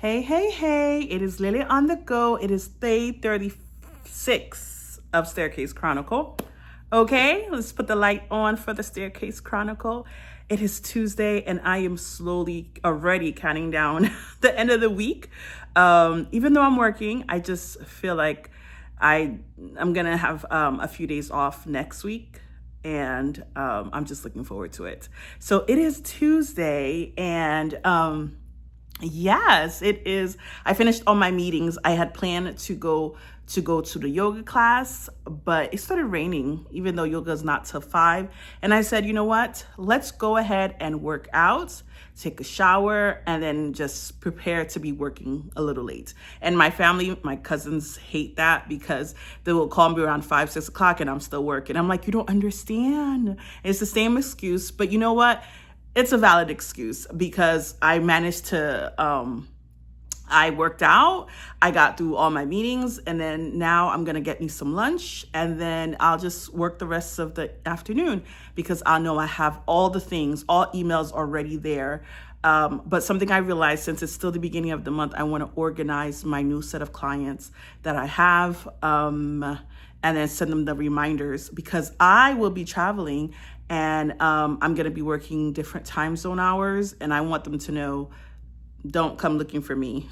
Hey, hey, hey, it is Lily on the go. It is day 36 of Staircase Chronicle. Okay, let's put the light on for the Staircase Chronicle. It is Tuesday and I am slowly already counting down the end of the week. Even though I'm working, I just feel like I'm gonna have a few days off next week. And I'm just looking forward to it. So it is Tuesday and yes, it is. I finished all my meetings. I had planned to go to the yoga class, but it started raining, even though yoga is not till 5. And I said, you know what? Let's go ahead and work out, take a shower, and then just prepare to be working a little late. And my family, my cousins hate that because they will call me around 5, 6 o'clock and I'm still working. I'm like, you don't understand. It's the same excuse, but you know what? It's a valid excuse because I managed to, I worked out, I got through all my meetings, and then now I'm gonna get me some lunch, and then I'll just work the rest of the afternoon because I know I have all the things, all emails already there. But something I realized, since it's still the beginning of the month, I wanna organize my new set of clients that I have, and then send them the reminders because I will be traveling and I'm going to be working different time zone hours, and I want them to know, don't come looking for me.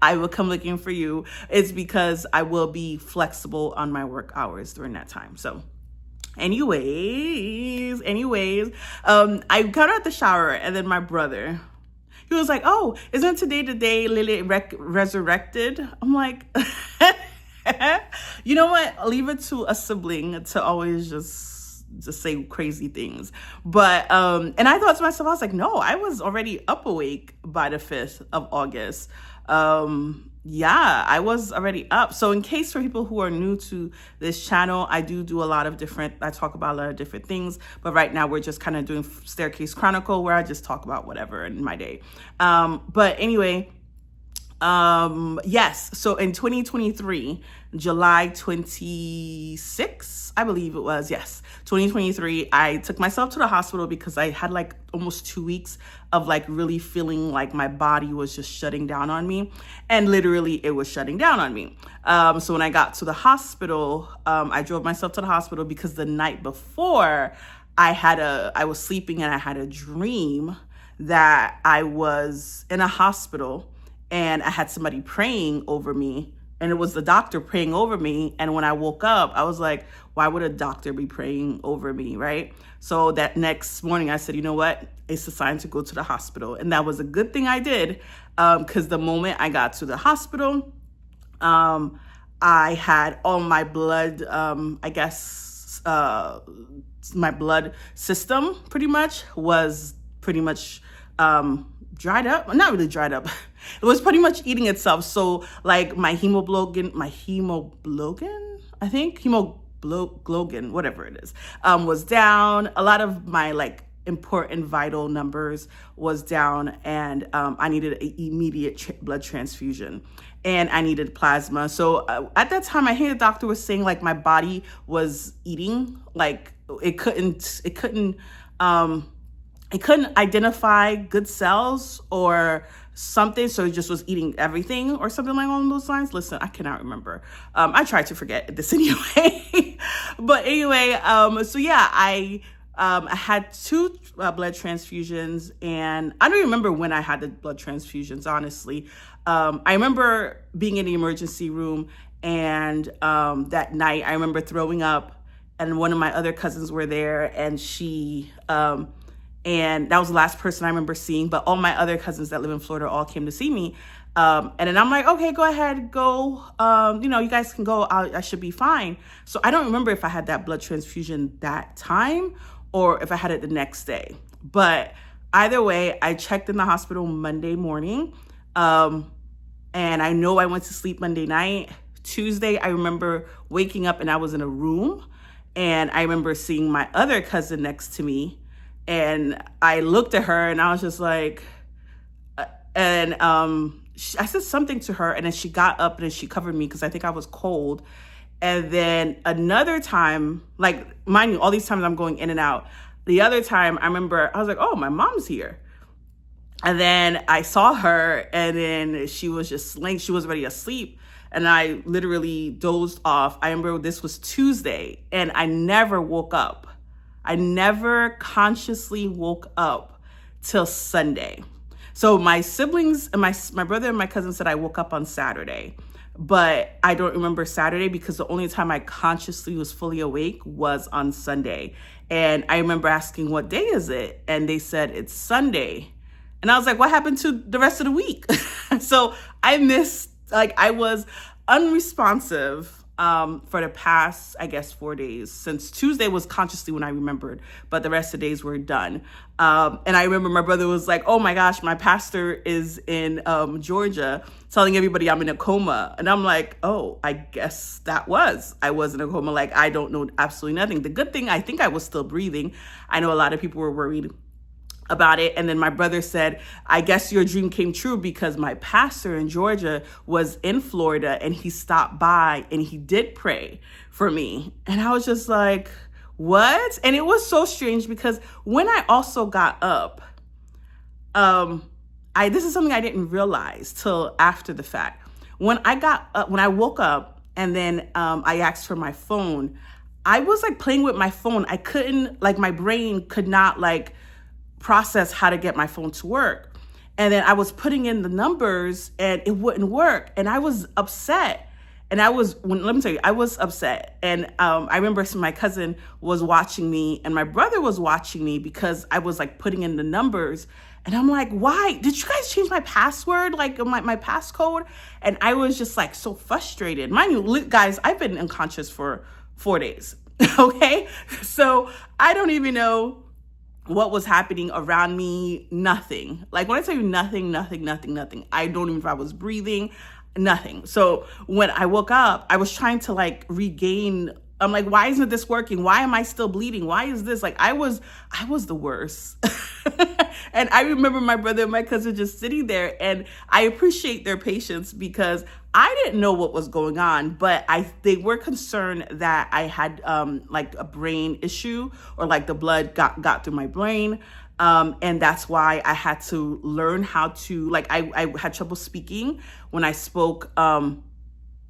I will come looking for you. It's because I will be flexible on my work hours during that time. So anyways, I got out the shower, and then my brother, he was like, oh, isn't today the day Lily resurrected? I'm like, you know what? I'll leave it to a sibling to always just say crazy things. But and I thought to myself, I was like, no, I was already up awake by the 5th of August. Yeah, I was already up. So in case for people who are new to this channel, I talk about a lot of different things, but right now we're just kind of doing Staircase Chronicle where I just talk about whatever in my day. But anyway, yes. So in 2023, July 26, I believe it was, yes, 2023, I took myself to the hospital because I had like almost 2 weeks of like really feeling like my body was just shutting down on me, and literally it was shutting down on me. So when I got to the hospital, I drove myself to the hospital because the night before I was sleeping and I had a dream that I was in a hospital and I had somebody praying over me, and it was the doctor praying over me. And when I woke up, I was like, why would a doctor be praying over me, right? So that next morning I said, you know what? It's a sign to go to the hospital. And that was a good thing I did, because the moment I got to the hospital, I had all my blood, my blood system was pretty much dried up. Not really dried up. It was pretty much eating itself. So like my hemoglobin, whatever it is, was down. A lot of my like important vital numbers was down, and I needed an immediate blood transfusion, and I needed plasma. So at that time, I heard the doctor was saying like my body was eating, like it couldn't identify good cells or something, so it just was eating everything or something like along those lines. Listen, I cannot remember. I tried to forget this anyway. But anyway, so yeah, I had 2 blood transfusions, and I don't remember when I had the blood transfusions, honestly. I remember being in the emergency room, and that night I remember throwing up, and one of my other cousins were there, and and that was the last person I remember seeing, but all my other cousins that live in Florida all came to see me. And then I'm like, okay, go ahead, go. You guys can go. I should be fine. So I don't remember if I had that blood transfusion that time or if I had it the next day. But either way, I checked in the hospital Monday morning. And I know I went to sleep Monday night. Tuesday, I remember waking up and I was in a room. And I remember seeing my other cousin next to me. And I looked at her and I was just like, I said something to her, and then she got up and then she covered me because I think I was cold. And then another time, like, mind you, all these times I'm going in and out. The other time I remember I was like, oh, my mom's here. And then I saw her, and then she was just laying, she was already asleep. And I literally dozed off. I remember this was Tuesday, and I never woke up. I never consciously woke up till Sunday. So my siblings and my brother and my cousin said I woke up on Saturday, but I don't remember Saturday because the only time I consciously was fully awake was on Sunday. And I remember asking, what day is it? And they said, it's Sunday. And I was like, what happened to the rest of the week? So I missed, like, I was unresponsive for the past, I guess, 4 days. Since Tuesday was consciously when I remembered, but the rest of the days were done. And I remember my brother was like, oh my gosh, my pastor is in Georgia telling everybody I'm in a coma. And I'm like, oh, I guess I was in a coma. Like, I don't know absolutely nothing. The good thing, I think I was still breathing. I know a lot of people were worried about it. And then my brother said, I guess your dream came true because my pastor in Georgia was in Florida and he stopped by and he did pray for me. And I was just like, what? And it was so strange because when I also got up, this is something I didn't realize till after the fact. When I woke up and then I asked for my phone, I was like playing with my phone. I couldn't, like, my brain could not like process how to get my phone to work. And then I was putting in the numbers and it wouldn't work. And I was upset. And let me tell you, I was upset. And I remember my cousin was watching me and my brother was watching me because I was like putting in the numbers. And I'm like, why? Did you guys change my password? Like my passcode? And I was just like so frustrated. Mind you, guys, I've been unconscious for 4 days. Okay? So I don't even know what was happening around me. Nothing. Like when I tell you nothing, I don't even know if I was breathing, nothing. So when I woke up, I was trying to like regain. I'm like, why isn't this working? Why am I still bleeding? Why is this? Like, I was the worst. And I remember my brother and my cousin just sitting there, and I appreciate their patience because I didn't know what was going on, but they were concerned that I had like a brain issue or like the blood got through my brain. And that's why I had to learn how to, like, I had trouble speaking when I spoke.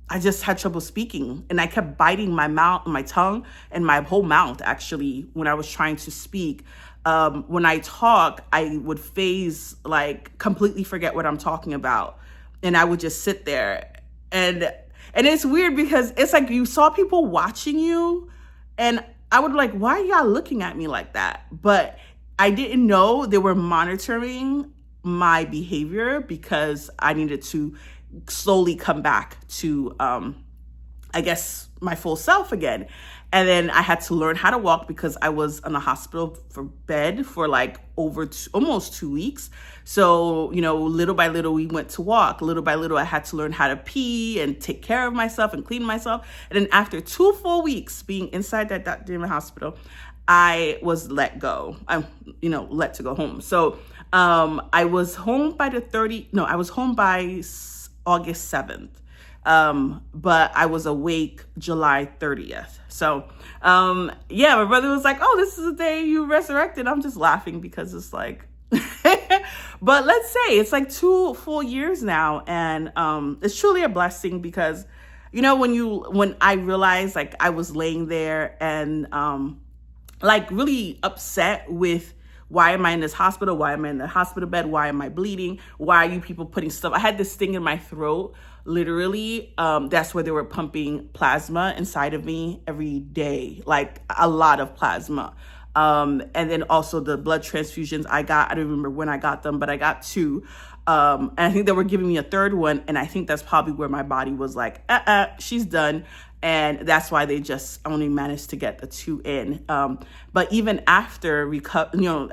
I just had trouble speaking, and I kept biting my mouth, my tongue, and my whole mouth actually when I was trying to speak. When I talk, I would like completely forget what I'm talking about, and I would just sit there. And it's weird because it's like you saw people watching you, and I would like, why are y'all looking at me like that? But I didn't know they were monitoring my behavior because I needed to slowly come back to, I guess, my full self again. And then I had to learn how to walk because I was in a hospital bed for like almost 2 weeks. So, little by little, we went to walk. Little by little, I had to learn how to pee and take care of myself and clean myself. And then after 2 full weeks being inside that damn hospital, I was let go. Let to go home. So I was home by I was home by August 7th. But I was awake July 30th. So, my brother was like, oh, this is the day you resurrected. I'm just laughing because it's like, but let's say it's like 2 full years now. And, it's truly a blessing because, when I realized like I was laying there and, like really upset with, why am I in this hospital? Why am I in the hospital bed? Why am I bleeding? Why are you people putting stuff? I had this thing in my throat, literally. That's where they were pumping plasma inside of me every day, like a lot of plasma. And then also the blood transfusions I don't remember when I got them, but I got 2. And I think they were giving me a 3rd one. And I think that's probably where my body was like, she's done. And that's why they just only managed to get the 2 in. But even after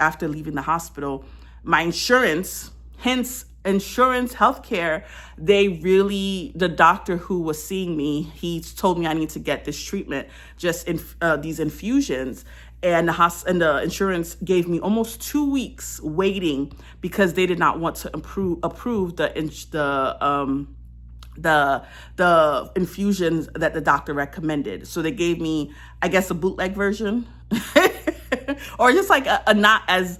after leaving the hospital, my insurance, healthcare, the doctor who was seeing me, he told me I need to get this treatment, just in these infusions. And the insurance gave me almost 2 weeks waiting because they did not want to approve the infusions that the doctor recommended. So they gave me, I guess, a bootleg version. or just like a not as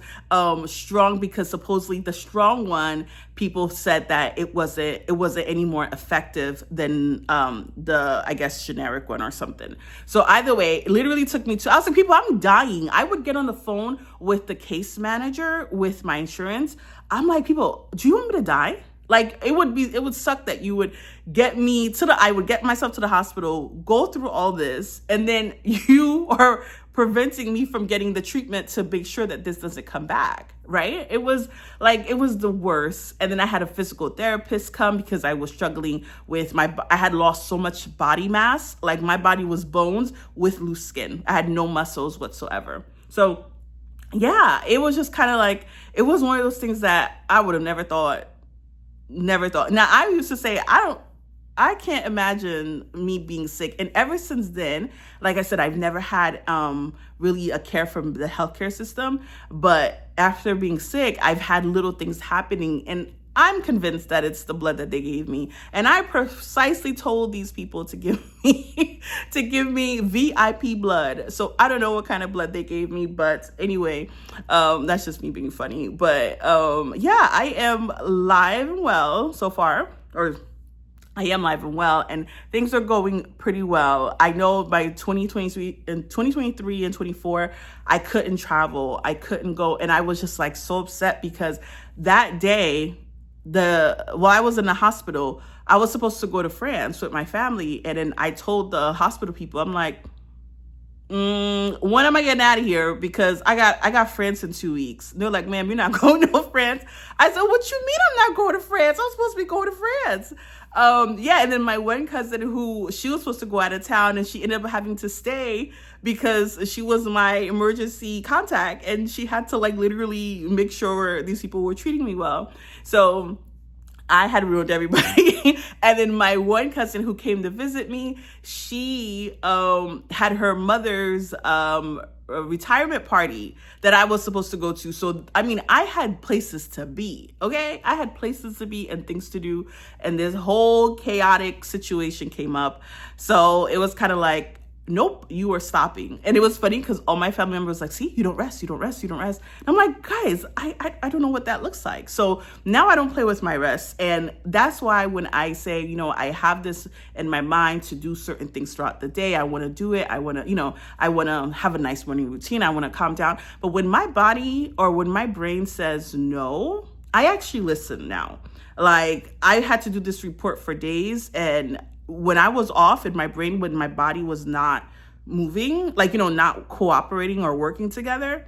strong, because supposedly the strong one, people said that it wasn't any more effective than the, I guess, generic one or something. So either way, it literally took me I was like, people, I'm dying. I would get on the phone with the case manager with my insurance. I'm like, people, do you want me to die? Like, it would suck that you would get me I would get myself to the hospital, go through all this, and then you are preventing me from getting the treatment to make sure that this doesn't come back, right? It was the worst. And then I had a physical therapist come because I was struggling with I had lost so much body mass. Like, my body was bones with loose skin. I had no muscles whatsoever. So yeah, it was just kind of like, it was one of those things that I would have never thought. Now, I used to say, I can't imagine me being sick. And ever since then, like I said, I've never had really a care from the healthcare system. But after being sick, I've had little things happening, and I'm convinced that it's the blood that they gave me. And I precisely told these people to give me VIP blood. So I don't know what kind of blood they gave me, but anyway, that's just me being funny. But yeah, I am live and well so far, or I am live and well, and things are going pretty well. I know by 2023 and 24, I couldn't travel. I couldn't go. And I was just like so upset because that day, while I was in the hospital, I was supposed to go to France with my family. And then I told the hospital people, I'm like, when am I getting out of here? Because I got France in 2 weeks. They're like, ma'am, you're not going to France. I said, what you mean I'm not going to France? I'm supposed to be going to France. Yeah, and then my one cousin, she was supposed to go out of town, and she ended up having to stay because she was my emergency contact, and she had to like literally make sure these people were treating me well. So I had ruined everybody. And then my one cousin who came to visit me, she had her mother's retirement party that I was supposed to go to. So, I mean, I had places to be, okay? I had places to be and things to do. And this whole chaotic situation came up. So it was kind of like, nope, you are stopping. And it was funny because all my family members were like, see, you don't rest. And I'm like, guys, I don't know what that looks like. So now I don't play with my rest. And that's why when I say, I have this in my mind to do certain things throughout the day, I want to do it. I want to have a nice morning routine. I want to calm down. But when my body or when my brain says no, I actually listen now. Like, I had to do this report for days, and when I was off in my brain, when my body was not moving, like, not cooperating or working together,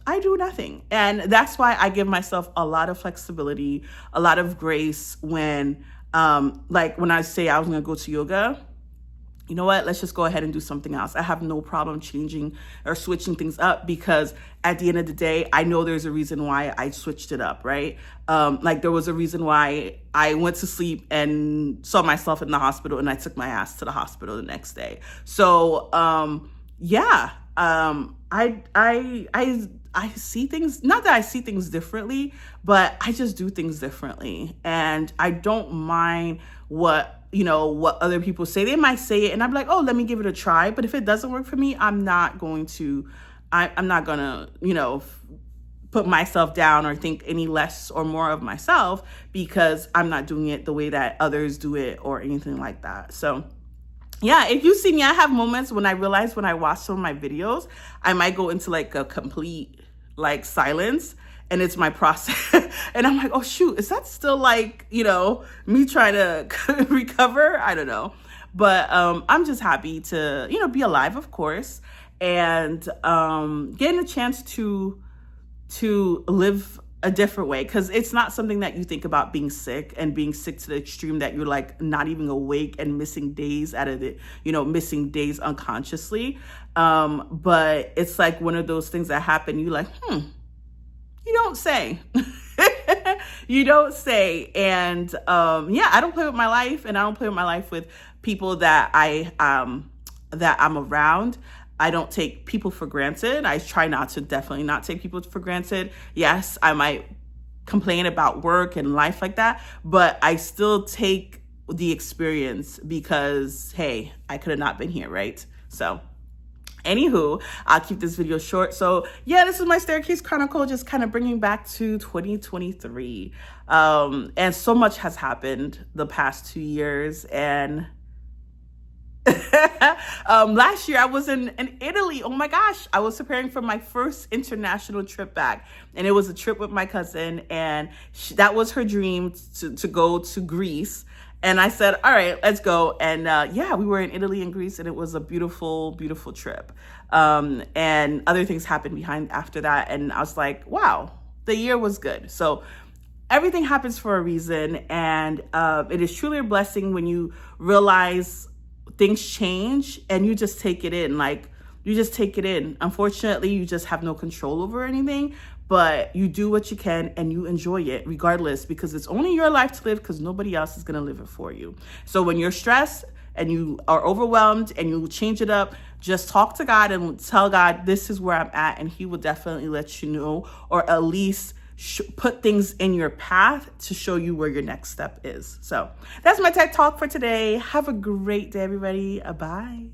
I do nothing. And that's why I give myself a lot of flexibility, a lot of grace when, like when I say I was going to go to yoga, you know what, let's just go ahead and do something else. I have no problem changing or switching things up because at the end of the day, I know there's a reason why I switched it up, right? Like there was a reason why I went to sleep and saw myself in the hospital and I took my ass to the hospital the next day. So, yeah, I see things, not that I see things differently, but I just do things differently. And I don't mind what other people say. They might say it and I'm like, oh, let me give it a try. But if it doesn't work for me, I'm not gonna, put myself down or think any less or more of myself because I'm not doing it the way that others do it or anything like that. So yeah, if you see me, I have moments when I realize when I watch some of my videos, I might go into like a complete like silence, and it's my process. And I'm like, oh shoot, is that still like, me trying to recover? I don't know. But I'm just happy to, be alive, of course, and getting a chance to live a different way, because it's not something that you think about, being sick and being sick to the extreme that you're like not even awake and missing days out of it, missing days unconsciously. But it's like one of those things that happen. You like, you don't say. You don't say. And yeah, I don't play with my life, and I don't play with my life with people that I'm around. I don't take people for granted. I try definitely not take people for granted. Yes, I might complain about work and life like that, but I still take the experience because, hey, I could have not been here, right? So Anywho, I'll keep this video short. So yeah, this is my staircase chronicle, just kind of bringing back to 2023. And so much has happened the past 2 years. And last year I was in Italy. Oh my gosh, I was preparing for my first international trip back, and it was a trip with my cousin, and that was her dream to go to Greece. And I said, all right, let's go. And yeah, we were in Italy and Greece, and it was a beautiful, beautiful trip. And other things happened behind after that. And I was like, wow, the year was good. So everything happens for a reason. And it is truly a blessing when you realize things change and you just take it in. Like, you just take it in. Unfortunately, you just have no control over anything, but you do what you can and you enjoy it regardless, because it's only your life to live, because nobody else is going to live it for you. So when you're stressed and you are overwhelmed and you change it up, just talk to God and tell God, this is where I'm at, and he will definitely let you know, or at least put things in your path to show you where your next step is. So that's my TED Talk for today. Have a great day, everybody. Bye.